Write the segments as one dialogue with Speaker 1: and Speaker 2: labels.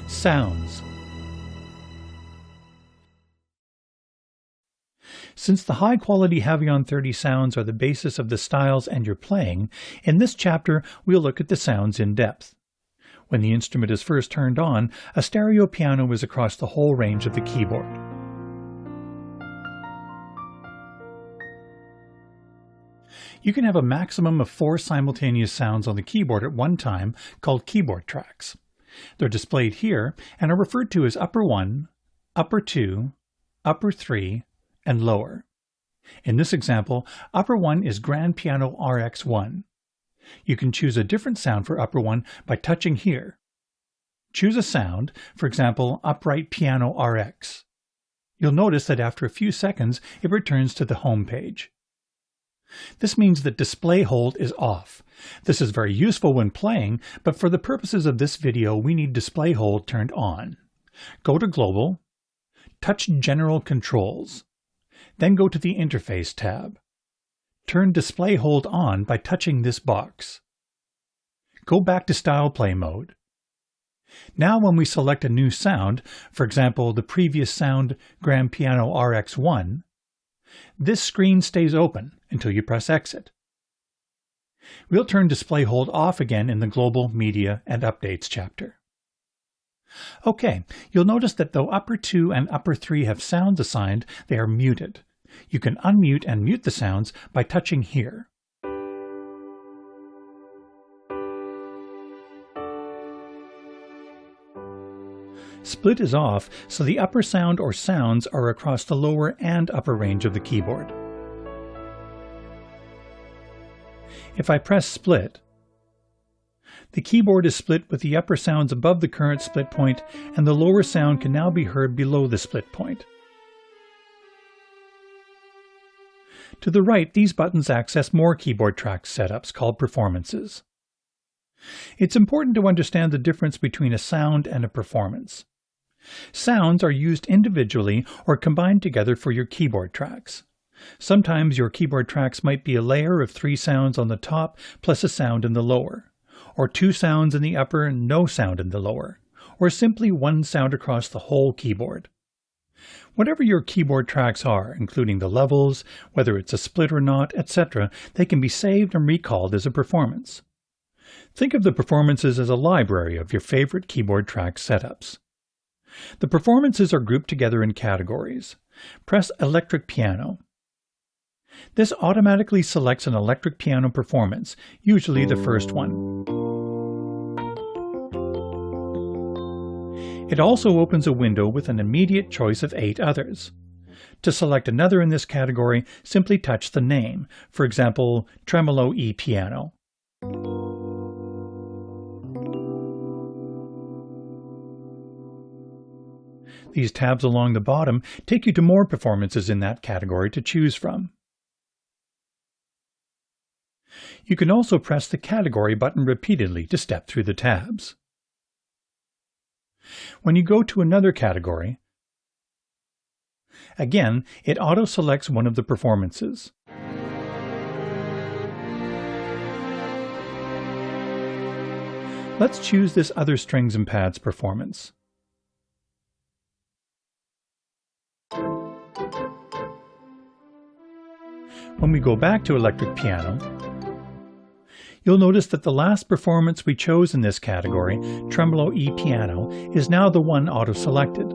Speaker 1: Sounds. Since the high-quality HAVIAN 30 sounds are the basis of the styles and your playing, in this chapter we'll look at the sounds in depth. When the instrument is first turned on, a stereo piano is across the whole range of the keyboard. You can have a maximum of 4 simultaneous sounds on the keyboard at one time, called keyboard tracks. They're displayed here and are referred to as upper 1, upper 2, upper 3, and lower. In this example, upper 1 is Grand Piano RX1. You can choose a different sound for upper 1 by touching here. Choose a sound, for example, Upright Piano RX. You'll notice that after a few seconds it returns to the home page. This means that display hold is off. This is very useful when playing, but for the purposes of this video we need display hold turned on. Go to Global, touch General Controls. Then go to the Interface tab. Turn display hold on by touching this box. Go back to Style Play mode. Now when we select a new sound, for example the previous sound Grand Piano RX1, this screen stays open until you press Exit. We'll turn display hold off again in the Global, Media, and Updates chapter. Okay, you'll notice that though upper 2 and upper 3 have sounds assigned, they are muted. You can unmute and mute the sounds by touching here. Split is off, so the upper sound or sounds are across the lower and upper range of the keyboard. If I press Split, the keyboard is split with the upper sounds above the current split point, and the lower sound can now be heard below the split point. To the right, these buttons access more keyboard track setups called performances. It's important to understand the difference between a sound and a performance. Sounds are used individually or combined together for your keyboard tracks. Sometimes your keyboard tracks might be a layer of 3 sounds on the top plus a sound in the lower, or 2 sounds in the upper and no sound in the lower, or simply 1 sound across the whole keyboard. Whatever your keyboard tracks are, including the levels, whether it's a split or not, etc., they can be saved and recalled as a performance. Think of the performances as a library of your favorite keyboard track setups. The performances are grouped together in categories. Press Electric Piano. This automatically selects an electric piano performance, usually the first one. It also opens a window with an immediate choice of 8 others. To select another in this category, simply touch the name, for example, Tremolo E Piano. These tabs along the bottom take you to more performances in that category to choose from. You can also press the Category button repeatedly to step through the tabs. When you go to another category, again, it auto-selects one of the performances. Let's choose this other strings and pads performance. When we go back to electric piano, you'll notice that the last performance we chose in this category, Tremolo E Piano, is now the one auto-selected.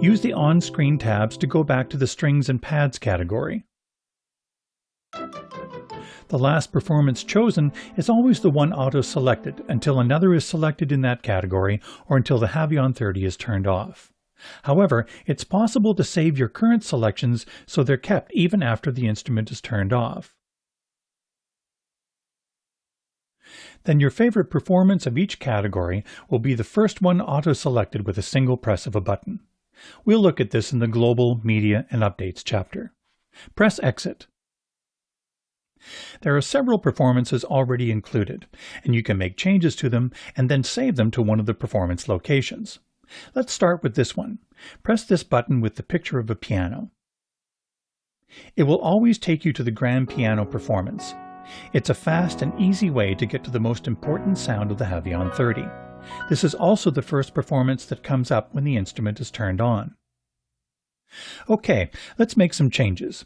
Speaker 1: Use the on-screen tabs to go back to the strings and pads category. The last performance chosen is always the one auto-selected until another is selected in that category or until the HAVIAN 30 is turned off. However, it's possible to save your current selections so they're kept even after the instrument is turned off. Then your favorite performance of each category will be the first one auto-selected with a single press of a button. We'll look at this in the Global, Media, and Updates chapter. Press Exit. There are several performances already included, and you can make changes to them and then save them to one of the performance locations. Let's start with this one. Press this button with the picture of a piano. It will always take you to the Grand Piano performance. It's a fast and easy way to get to the most important sound of the HAVIAN 30. This is also the first performance that comes up when the instrument is turned on. Okay, let's make some changes.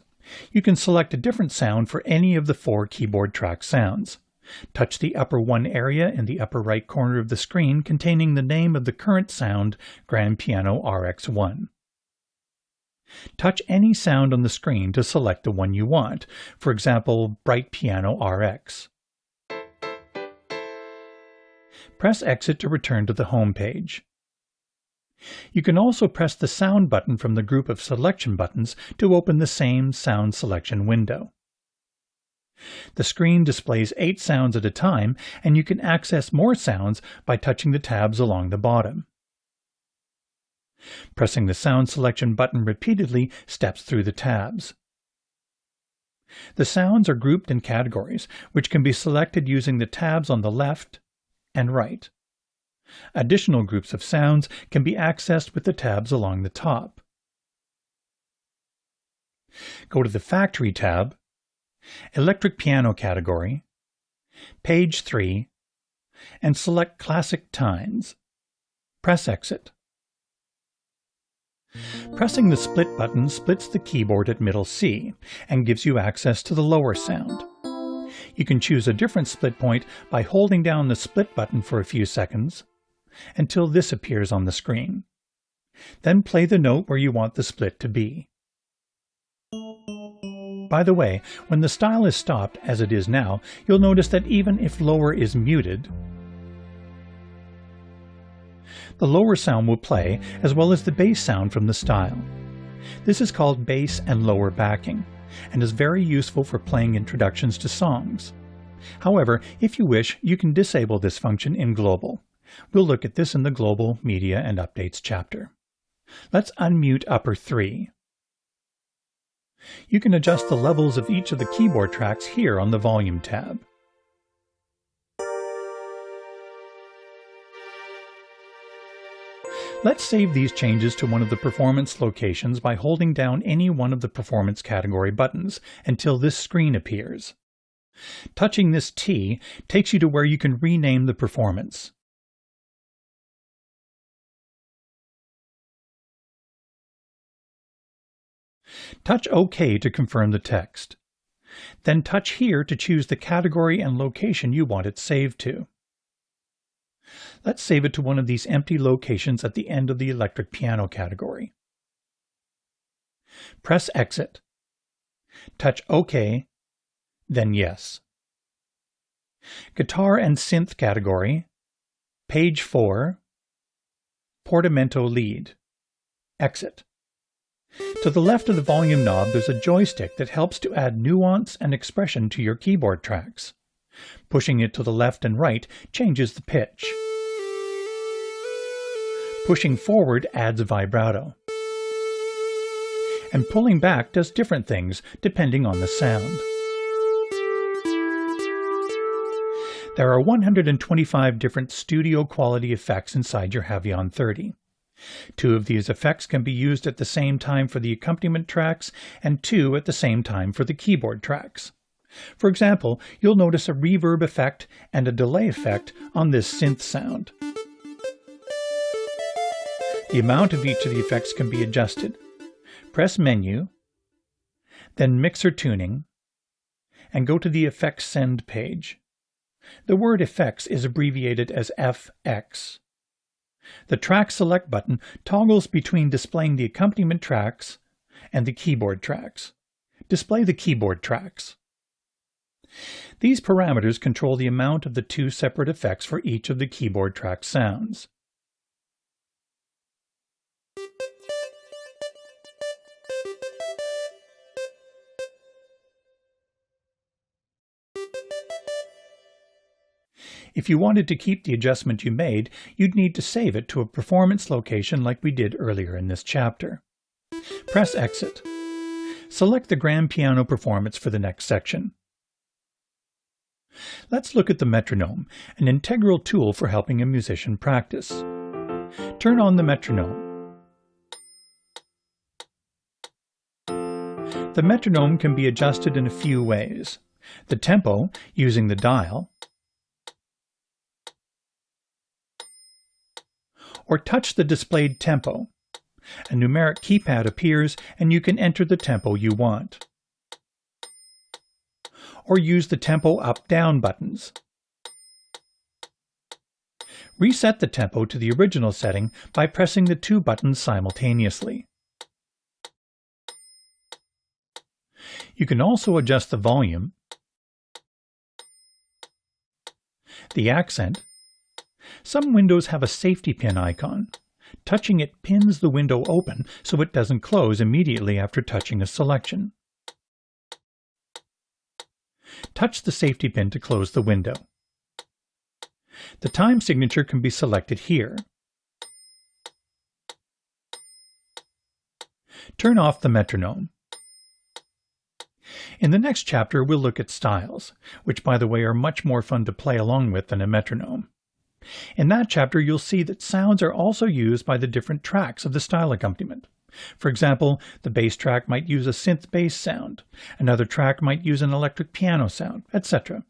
Speaker 1: You can select a different sound for any of the 4 keyboard track sounds. Touch the upper 1 area in the upper right corner of the screen containing the name of the current sound, Grand Piano RX1. Touch any sound on the screen to select the one you want, for example, Bright Piano RX. Press Exit to return to the home page. You can also press the Sound button from the group of selection buttons to open the same sound selection window. The screen displays 8 sounds at a time, and you can access more sounds by touching the tabs along the bottom. Pressing the Sound Selection button repeatedly steps through the tabs. The sounds are grouped in categories, which can be selected using the tabs on the left and right. Additional groups of sounds can be accessed with the tabs along the top. Go to the Factory tab, Electric Piano category, Page 3, and select Classic Tines. Press Exit. Pressing the Split button splits the keyboard at middle C and gives you access to the lower sound. You can choose a different split point by holding down the Split button for a few seconds until this appears on the screen. Then play the note where you want the split to be. By the way, when the style is stopped, as it is now, you'll notice that even if lower is muted, the lower sound will play, as well as the bass sound from the style. This is called bass and lower backing, and is very useful for playing introductions to songs. However, if you wish, you can disable this function in Global. We'll look at this in the Global, Media, and Updates chapter. Let's unmute upper 3. You can adjust the levels of each of the keyboard tracks here on the Volume tab. Let's save these changes to one of the performance locations by holding down any one of the performance category buttons until this screen appears. Touching this T takes you to where you can rename the performance. Touch OK to confirm the text. Then touch here to choose the category and location you want it saved to. Let's save it to one of these empty locations at the end of the electric piano category. Press Exit. Touch OK, then Yes. Guitar and Synth category, Page 4, Portamento Lead. Exit. To the left of the volume knob, there's a joystick that helps to add nuance and expression to your keyboard tracks. Pushing it to the left and right changes the pitch. Pushing forward adds vibrato. And pulling back does different things depending on the sound. There are 125 different studio quality effects inside your HAVIAN 30. 2 of these effects can be used at the same time for the accompaniment tracks, and 2 at the same time for the keyboard tracks. For example, you'll notice a reverb effect and a delay effect on this synth sound. The amount of each of the effects can be adjusted. Press Menu, then Mixer Tuning, and go to the Effects Send page. The word Effects is abbreviated as FX. The Track Select button toggles between displaying the accompaniment tracks and the keyboard tracks. Display the keyboard tracks. These parameters control the amount of the 2 separate effects for each of the keyboard track sounds. If you wanted to keep the adjustment you made, you'd need to save it to a performance location like we did earlier in this chapter. Press Exit. Select the Grand Piano performance for the next section. Let's look at the metronome, an integral tool for helping a musician practice. Turn on the metronome. The metronome can be adjusted in a few ways. The tempo, using the dial, or touch the displayed tempo. A numeric keypad appears and you can enter the tempo you want. Or use the tempo up-down buttons. Reset the tempo to the original setting by pressing the two buttons simultaneously. You can also adjust the volume, the accent. Some windows have a safety pin icon. Touching it pins the window open so it doesn't close immediately after touching a selection. Touch the safety pin to close the window. The time signature can be selected here. Turn off the metronome. In the next chapter, we'll look at styles, which by the way are much more fun to play along with than a metronome. In that chapter, you'll see that sounds are also used by the different tracks of the style accompaniment. For example, the bass track might use a synth bass sound, another track might use an electric piano sound, etc.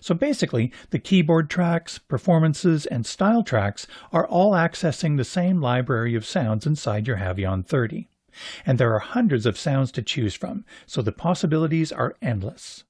Speaker 1: So basically, the keyboard tracks, performances, and style tracks are all accessing the same library of sounds inside your HAVIAN 30. And there are hundreds of sounds to choose from, so the possibilities are endless.